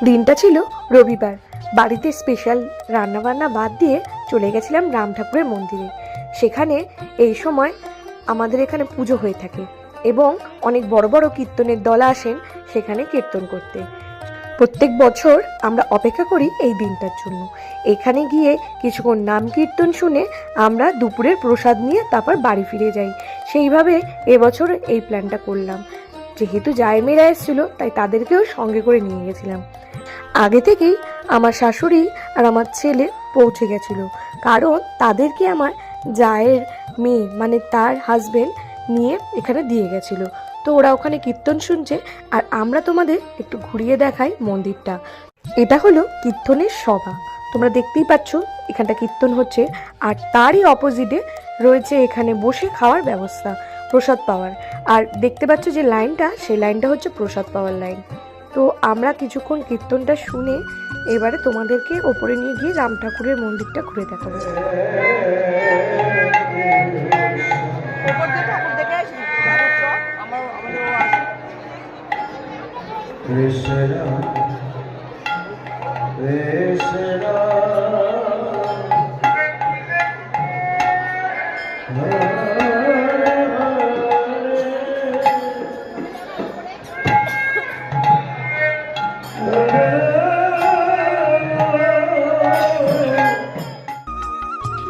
দিনটা ছিল রবিবার। বাড়িতে স্পেশাল রান্নাবান্না বাদ দিয়ে চলে গেছিলাম রাম ঠাকুরের মন্দিরে। সেখানে এই সময় আমাদের এখানে পুজো হয়ে থাকে এবং অনেক বড় বড় কীর্তনের দল আসেন সেখানে কীর্তন করতে। প্রত্যেক বছর আমরা অপেক্ষা করি এই দিনটার জন্য। এখানে গিয়ে কিছুক্ষণ নাম কীর্তন শুনে আমরা দুপুরের প্রসাদ নিয়ে তারপর বাড়ি ফিরে যাই। সেইভাবে এবছর এই প্ল্যানটা করলাম। যেহেতু জায়েমেরা এসেছিলো তাই তাদেরকেও সঙ্গে করে নিয়ে গেছিলাম। আগে থেকেই আমার শাশুড়ি আর আমার ছেলে পৌঁছে গেছিলো, কারণ তাদেরকে আমার জায়ের মেয়ে মানে তার হাজবেন্ড নিয়ে এখানে দিয়ে গেছিলো। তো ওরা ওখানে কীর্তন শুনছে আর আমরা তোমাদের একটু ঘুরিয়ে দেখাই মন্দিরটা। এটা হলো কীর্তনের সভা, তোমরা দেখতেই পাচ্ছ এখানটা কীর্তন হচ্ছে। আর তারই অপোজিটে রয়েছে এখানে বসে খাওয়ার ব্যবস্থা, প্রসাদ পাওয়ার। আর দেখতে পাচ্ছ যে লাইনটা, সেই লাইনটা হচ্ছে প্রসাদ পাওয়ার লাইন। তো আমরা কিছুক্ষণ কীর্তনটা শুনে এবারে তোমাদেরকে ওপরে নিয়ে গিয়ে রাম ঠাকুরের মন্দিরটা ঘুরে দেখাবো।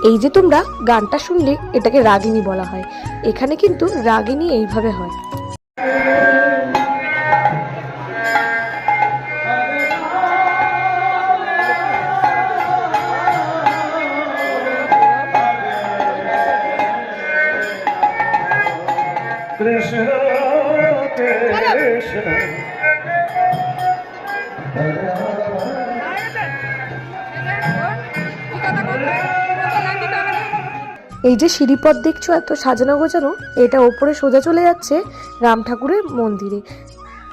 এই যে তোমরা গানটা শুনলে এটাকে রাগিনী বলা হয়। এখানে কিন্তু রাগিনী এইভাবে হয়। কৃষ্ণ কৃষ্ণ এই যে সিঁড়িপথ দেখছো এত সাজানো গোছানো, এটা ওপরে সোজা চলে যাচ্ছে রাম ঠাকুরের মন্দিরে।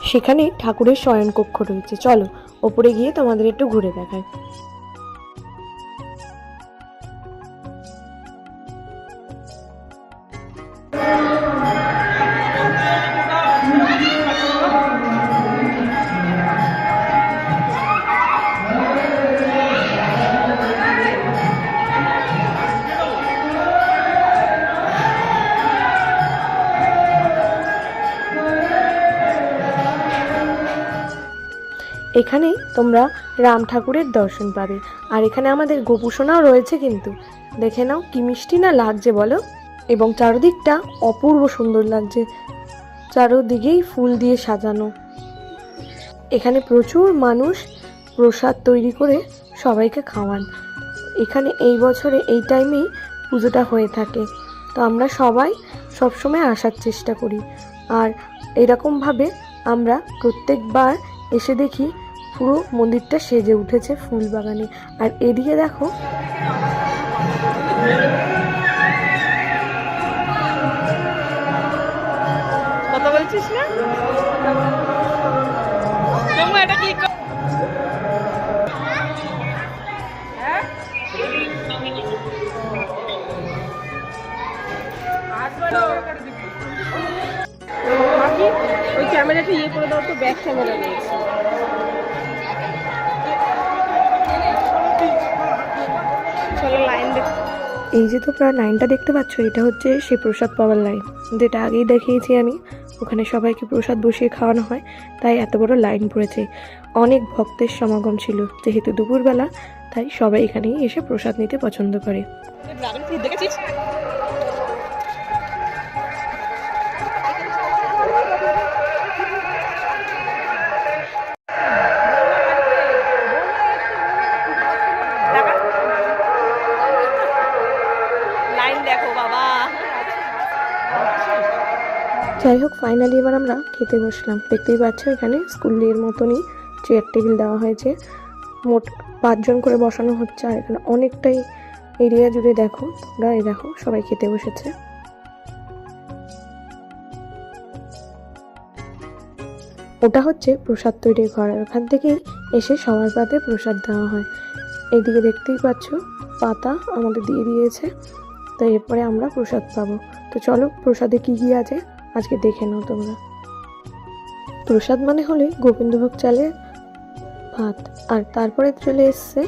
সেখানে ঠাকুরের শয়ন কক্ষ রয়েছে। চলো ওপরে গিয়ে তোমাদের একটু ঘুরে দেখায়। এখানে তোমরা রাম ঠাকুরের দর্শন পাবে। আর এখানে আমাদের গোপুসোনাও রয়েছে, কিন্তু দেখে নাও কি মিষ্টি না লাগছে বলো। এবং চারদিকটা অপূর্ব সুন্দর লাগছে, চারদিকেই ফুল দিয়ে সাজানো। এখানে প্রচুর মানুষ প্রসাদ তৈরি করে সবাইকে খাওয়ান। এখানে এই বছরে এই টাইমেই পুজোটা হয়ে থাকে। তো আমরা সবাই সবসময় আসার চেষ্টা করি। আর এরকমভাবে আমরা প্রত্যেকবার এসে দেখি পুরো মন্দিরটা সেজে উঠেছে ফুল বাগানে। আর এদিকে দেখো কথা বলছিস না তোমরা এটা কি ওই ক্যামেরাটা ইয়ে করে দাও তো, ব্যাক ক্যামেরা নিয়েছি। চলো লাইন দেখ। এই যে তোমরা লাইনটা দেখতে পাচ্ছ, এটা হচ্ছে সেই প্রসাদ পাওয়ার লাইন, যেটা আগেই দেখিয়েছি আমি। ওখানে সবাইকে প্রসাদ বসিয়ে খাওয়ানো হয়, তাই এত বড় লাইন পড়েছে। অনেক ভক্তের সমাগম ছিল, যেহেতু দুপুরবেলা, তাই সবাই এখানেই এসে প্রসাদ নিতে পছন্দ করে। দেখেছিস লাইন দেখো বাবা। যাই হোক, ফাইনালি এবার আমরা খেতে বসলাম। দেখতেই পাচ্ছ এখানে স্কুলের মতনই চেয়ার টেবিল দেওয়া হয়েছে, মোট 5 জন করে বসানো হচ্ছে। আর এখানে অনেকটাই এরিয়া জুড়ে দেখো তোমরা, এই দেখো সবাই খেতে বসেছে। ওটা হচ্ছে প্রসাদ তৈরির ঘর, আর ওখান থেকেই এসে সবার পাতে প্রসাদ দেওয়া হয়। এইদিকে দেখতেই পাচ্ছ পাতা আমাদের দিয়ে দিয়েছে, তো এরপরে আমরা প্রসাদ পাবো। তো চলো প্রসাদে কি কি আছে আজকে দেখে নাও তোমরা। প্রসাদ মানে হলে গোবিন্দভোগ চালের ভাত, আর তারপরে চলে এসছে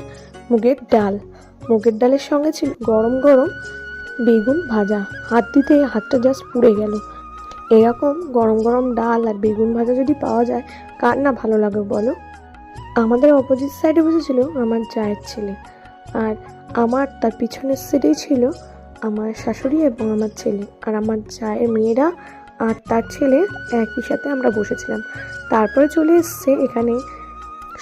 মুগের ডাল। মুগের ডালের সঙ্গে ছিল গরম গরম বেগুন ভাজা। হাত দিতে হাতটা জাস্ট পুড়ে গেল। এরকম গরম গরম ডাল আর বেগুন ভাজা যদি পাওয়া যায়, কার না ভালো লাগে বলো। আমাদের অপোজিট সাইডে বসেছিল আমার জায়ের ছেলে, আর আমার তার পিছনের সিটেই ছিল আমার শাশুড়ি এবং আমার ছেলে, আর আমার জায়ের মেয়েরা আর তার ছেলে একই সাথে আমরা বসেছিলাম। তারপরে চলে এসছে এখানে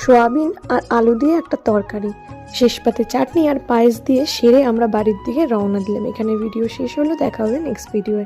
সোয়াবিন আর আলু দিয়ে একটা তরকারি, শেষ পাতে চাটনি আর পায়েস দিয়ে সেরে আমরা বাড়ির দিকে রওনা দিলাম। এখানে ভিডিও শেষ হলো, দেখা হবে নেক্সট ভিডিওয়ে।